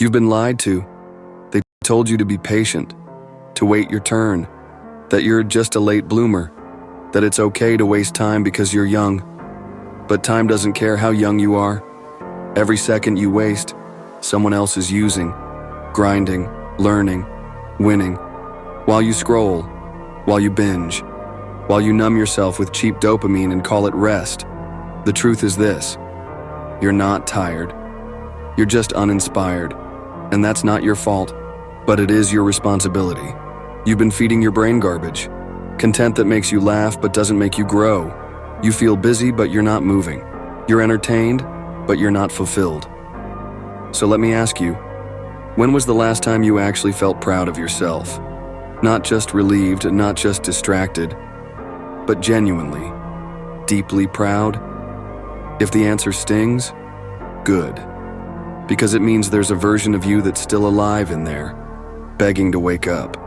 You've been lied to. They told you to be patient, to wait your turn, that you're just a late bloomer, that it's okay to waste time because you're young. But time doesn't care how young you are. Every second you waste, someone else is using, grinding, learning, winning. While you scroll, while you binge, while you numb yourself with cheap dopamine and call it rest. The truth is this: you're not tired. You're just uninspired. And that's not your fault, but it is your responsibility. You've been feeding your brain garbage. Content that makes you laugh but doesn't make you grow. You feel busy but you're not moving. You're entertained but you're not fulfilled. So let me ask you, when was the last time you actually felt proud of yourself? Not just relieved, not just distracted, but genuinely, deeply proud? If the answer stings, good. Because it means there's a version of you that's still alive in there, begging to wake up,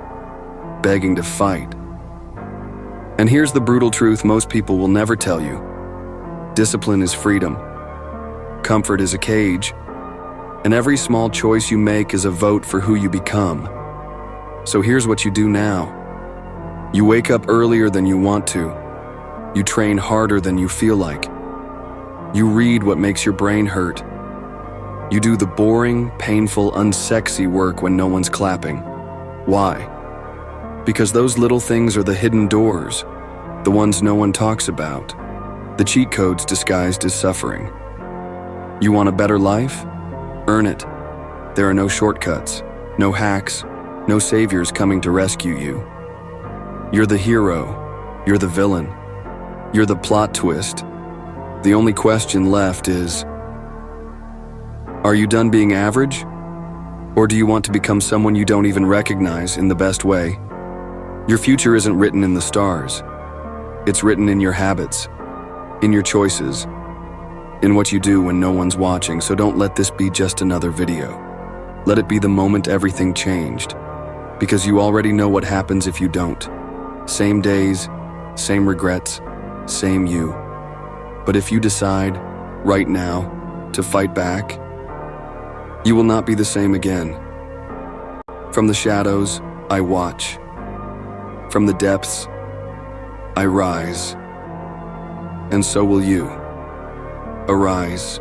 begging to fight. And here's the brutal truth most people will never tell you. Discipline is freedom. Comfort is a cage. And every small choice you make is a vote for who you become. So here's what you do now. You wake up earlier than you want to. You train harder than you feel like. You read what makes your brain hurt. You do the boring, painful, unsexy work when no one's clapping. Why? Because those little things are the hidden doors, the ones no one talks about, the cheat codes disguised as suffering. You want a better life? Earn it. There are no shortcuts, no hacks, no saviors coming to rescue you. You're the hero. You're the villain. You're the plot twist. The only question left is, are you done being average? Or do you want to become someone you don't even recognize in the best way? Your future isn't written in the stars. It's written in your habits, in your choices, in what you do when no one's watching. So don't let this be just another video. Let it be the moment everything changed. Because you already know what happens if you don't. Same days, same regrets, same you. But if you decide, right now, to fight back, you will not be the same again. From the shadows, I watch. From the depths, I rise. And so will you. Arise.